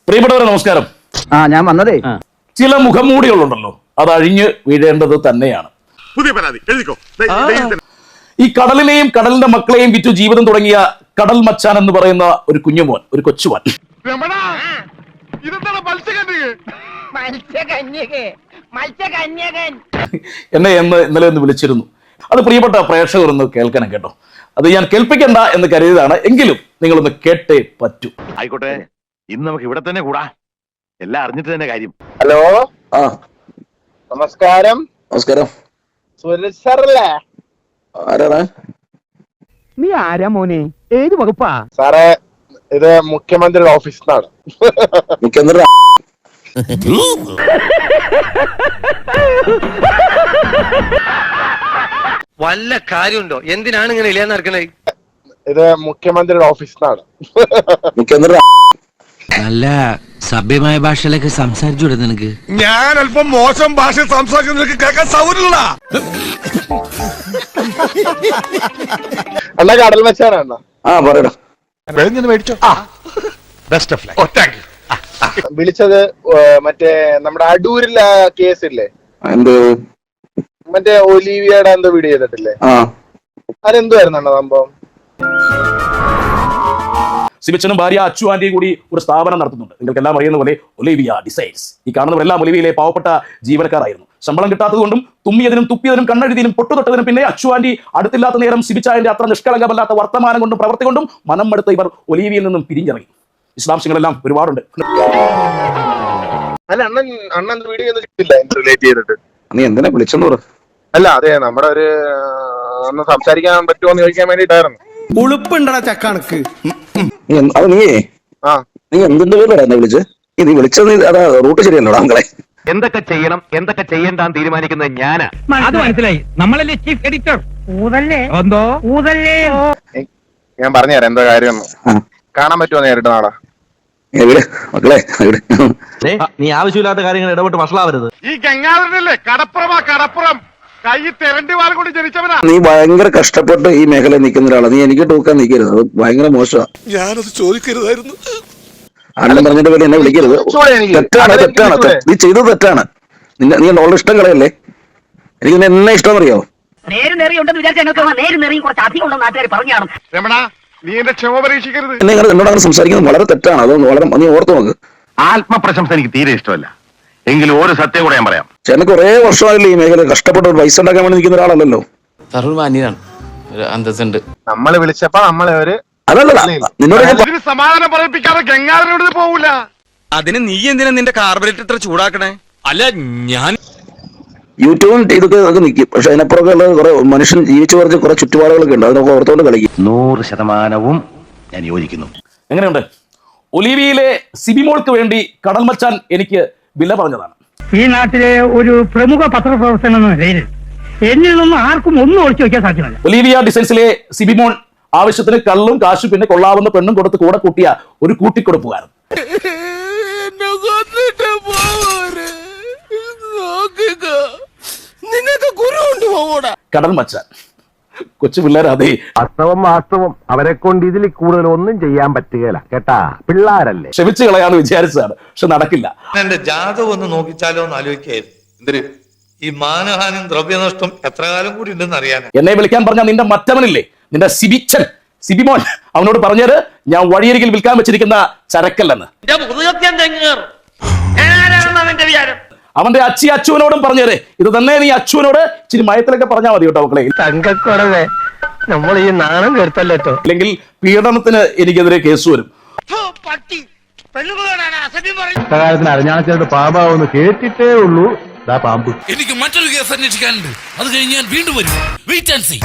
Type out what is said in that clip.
പ്രിയപ്പെട്ടവരെ നമസ്കാരം. ഞാൻ വന്നതേ ചില മുഖംമൂടികളുണ്ടല്ലോ, അത് അഴിഞ്ഞ് വീഴേണ്ടത് തന്നെയാണ്. പുതിയ പരാതി എഴുതിക്കോ. ഈ കടലിനെയും കടലിന്റെ മക്കളെയും വിറ്റു ജീവിതം തുടങ്ങിയ കടൽ മച്ചാൻ എന്ന് പറയുന്ന ഒരു കുഞ്ഞുമോൻ, ഒരു കൊച്ചുമോൻ എന്നെ ഇന്നലെ ഒന്ന് വിളിച്ചിരുന്നു. അത് പ്രിയപ്പെട്ട പ്രേക്ഷകർ ഒന്ന് കേൾക്കണം കേട്ടോ. അത് ഞാൻ കേൾപ്പിക്കണ്ട എന്ന് കരുതിയതാണ്, എങ്കിലും നിങ്ങളൊന്ന് കേട്ടേ പറ്റൂ. ആയിക്കോട്ടെ, ഇന്ന് നമുക്ക് ഇവിടെ തന്നെ കൂടാ. എല്ലാം അറിഞ്ഞിട്ട് തന്നെ കാര്യം. ഹലോ, നമസ്കാരം. നമസ്കാരം. സുരേഷ് സാറല്ലേ? ആരാണ്? നീ ആരാ മോനെ? ഏത് വകുപ്പാ? സാറേ, ഇത് മുഖ്യമന്ത്രിയുടെ ഓഫീസിൽ നിന്നാണ്. മുഖ്യമന്ത്രി വല്ല കാര്യമുണ്ടോ? എന്തിനാണ് ഇങ്ങനെ ഇല്ലാന്ന് നടക്കണേ? ഇത് മുഖ്യമന്ത്രിയുടെ ഓഫീസിൽ നിന്നാണ്. മുഖ്യമന്ത്രി നല്ല സഭ്യമായ ഭാഷയിലൊക്കെ സംസാരിച്ചൂടെ നിനക്ക്? ഞാൻ അല്പം മോശം ഭാഷ സംസാരിക്കുന്ന നിനക്ക് കേൾക്കാൻ സൗകര്യമില്ല. അണ്ണ കടൽ മച്ചാനാണ്. പറയടാ. മേടിച്ചോ. Best of luck. വിളിച്ചത് മറ്റേ നമ്മുടെ അടൂരിലെ കേസില്ലേ, എന്ത് മറ്റേ ഒലീവിയയുടെ എന്തോ വീഡിയോ ചെയ്തിട്ടില്ലേ, അതെന്തുവായിരുന്നു അണ്ണ സംഭവം? സിബിച്ചനും ഭാര്യ അച്ചു ആന്റിയും കൂടി ഒരു സ്ഥാപനം നടത്തുന്നുണ്ട്. നിങ്ങൾക്ക് എല്ലാം അറിയുന്ന പോലെ ഒലിവിയ ഡിസൈൻസ്. ഈ കാണുന്നവരെല്ലാം ഒലിവിയയിലെ പാവപ്പെട്ട ജീവനക്കാരായിരുന്നു. ശമ്പളം കിട്ടാത്തതുകൊണ്ടും തുമ്മിയതിനും തുപ്പിയതിനും കണ്ണെഴുതിയതിനും പൊട്ടുതൊട്ടതിനും പിന്നെ അച്ചു ആന്റി അടുത്തില്ലാത്ത നേരം സിബിച്ചായന്റെ അത്ര നിഷ്കളങ്കമല്ലാത്ത വർത്തമാനം കൊണ്ടും പ്രവർത്തി കൊണ്ടും മനം മടുത്ത ഇവർ ഒലിവിയയിൽ നിന്നും പിരിഞ്ഞിറങ്ങി. വിശദാംശങ്ങളെല്ലാം ഒരുപാടുണ്ട്. അല്ല, അണ്ണൻ വീഡിയോ ഒന്നും കിട്ടില്ല റിലേറ്റ് ചെയ്തിട്ട്. നീ എന്തിനാ വിളിച്ചെന്ന് പറ. അല്ല, അതെ, നമ്മുടെ ഒരു ഒന്ന് സംസാരിക്കാൻ പറ്റുമോ എന്ന് ചോദിക്കാൻ വേണ്ടിട്ടായിരുന്നു. ഉളുപ്പുണ്ടടാ ചക്കണക്ക്. അത് നീ എന്തിന്റെ പേരിലാണ് എന്നെ വിളിച്ച്? നീ വിളിച്ചത് അതാ റൂട്ട് ശരിയല്ലോടാ മക്കളെ. എന്തൊക്കെ ചെയ്യണം എന്തൊക്കെ ചെയ്യണ്ടെന്ന് തീരുമാനിക്കുന്നത് ഞാനാ. അത് മനസ്സിലായി. നമ്മളല്ലേ ചീഫ് എഡിറ്റർ. ഞാൻ പറഞ്ഞുതരാം എന്താ കാര്യം. കാണാൻ പറ്റുമോ നേരിട്ട് നാളെ? മക്കളെ നീ ആവശ്യമില്ലാത്ത കാര്യങ്ങൾ ഇടപെട്ട് വഷളാവരുത്. ഈ ഗംഗാധരനല്ലേ കടപ്പുറം കൈ തെരണ്ടി വാൽ കൊണ്ട് ജനിച്ചവനാ. നീ ഭയങ്കര കഷ്ടപ്പെട്ട് ഈ മേഖലയിൽ നിൽക്കുന്ന ഒരാളാണ്. നീ എനിക്ക് തൂക്കാൻ നിൽക്കരുത്, അത് ഭയങ്കര മോശമാണ്. ഞാനത് ചോദിക്കരുതായിരുന്നു. അണ്ണൻ പറഞ്ഞിട്ട് പേര് എന്നെ വിളിക്കരുത്. തെറ്റാണ്. നീ ചെയ്തത് തെറ്റാണ്. നീ ഉള്ള ഇഷ്ടം കളയല്ലേ. എനിക്ക് എന്നെ ഇഷ്ടം അറിയോ? രമണ, നീ എന്റെ ക്ഷമ പരീക്ഷിക്കരുത്. എന്നോട് അങ്ങനെ സംസാരിക്കുന്നത് വളരെ തെറ്റാണ്. അതൊന്ന് വളരെ നീ ഓർത്തു നോക്ക്. ആത്മപ്രശംസ എനിക്ക് തീരെ ഇഷ്ടമല്ല. എങ്കിലും ഒരു സത്യം കൂടെ ഞാൻ പറയാം. ചേട്ടന് കുറെ വർഷമായില്ലേ ഈ മേഖല കഷ്ടപ്പെട്ട് പൈസ ഉണ്ടാക്കാൻ വേണ്ടി നിൽക്കുന്ന ഒരാളല്ലല്ലോ. അന്തസ്സുണ്ട്. നമ്മള് വിളിച്ചപ്പോ നമ്മളെ ഒരു നിന്നോട് സമാധാനം പറയിപ്പിക്കാതെ ഗംഗാധരനോട് പോകൂല. അതിന് നീ എന്തിനാ നിന്റെ കാർബറേറ്റർ ഇത്ര ചൂടാക്കണേ? അല്ല, ഞാൻ യൂട്യൂബും ഇതൊക്കെ നിൽക്കും. പക്ഷെ അതിനപ്പുറമൊക്കെ ഉള്ള കുറെ മനുഷ്യൻ ജീവിച്ചു പറഞ്ഞ കുറെ ചുറ്റുപാടുകളൊക്കെ ഉണ്ട്. അതൊക്കെ ഓർത്തുകൊണ്ട് കളിക്കും. 100% ഞാൻ യോജിക്കുന്നു. എങ്ങനെയുണ്ട്? ഒലിവിയയിലെ സിബിമോൾക്ക് വേണ്ടി കടൽ മച്ചാൻ എനിക്ക് വില പറഞ്ഞതാണ്. ഈ നാട്ടിലെ ഒരു പ്രമുഖ പത്രപ്രവർത്തനം എന്ന നിലയിൽ എന്നിൽ നിന്നും ആർക്കും ഒന്നും ഒളിച്ചു വെക്കാൻ സാധ്യമല്ല. ഒലിവിയ ഡിസൈൻസിലെ സിബിമോൻ ആവശ്യത്തിന് കള്ളും കാശും പിന്നെ കൊള്ളാവുന്ന പെണ്ണും കൊടുത്ത് കൂടെ കൂട്ടിയ ഒരു കൂട്ടിക്കൊടുപ്പുകാരൻ. കടൽ മച്ചാൻ കൊച്ചു പിള്ളേർ. അതെ, വാസ്തവം അവരെ കൊണ്ട് ഇതിൽ കൂടുതൽ ഒന്നും ചെയ്യാൻ പറ്റുകയില്ല കേട്ടാ. പിള്ളാരല്ലേ, ക്ഷമിച്ചു കളയാന്ന് വിചാരിച്ചതാണ്, പക്ഷെ നടക്കില്ല. എന്റെ ജാതകം ഒന്ന് നോക്കിച്ചാലോ എന്ന് ആലോചിക്കായിരുന്നു. എന്തിന് ഈ മാനഹാനും ദ്രവ്യനഷ്ടം എത്ര കാലം കൂടി ഉണ്ടെന്ന് അറിയാൻ. എന്നെ വിളിക്കാൻ പറഞ്ഞ നിന്റെ മറ്റവനില്ലേ, നിന്റെ സിബിമോൻ, അവനോട് പറഞ്ഞത് ഞാൻ വഴിയരികിൽ വിൽക്കാൻ വെച്ചിരിക്കുന്ന ചരക്കല്ലെന്ന്. അവന്റെ അച്ചുവിനോടും പറഞ്ഞത് ഇത് തന്നെ. നീ അച്ചുവിനോട് ഇച്ചിരി മയത്തിലൊക്കെ പറഞ്ഞാൽ മതി കേട്ടോ മക്കളെ. തങ്കക്കുറവേ, നമ്മൾ ഈ നാണം കെടുത്തല്ലോ. അല്ലെങ്കിൽ പീഡനത്തിന് എനിക്കെതിരെ കേസ് വരും. അരഞ്ഞാണച്ചേട്ട് പാമ്പാവെന്ന് കേട്ടിട്ടേ ഉള്ളൂ. പാമ്പ് എനിക്ക് മറ്റൊരു കേസ് അന്വേഷിക്കാനുണ്ട്. അത് കഴിഞ്ഞ് ഞാൻ വീണ്ടും വരും. Wait and see.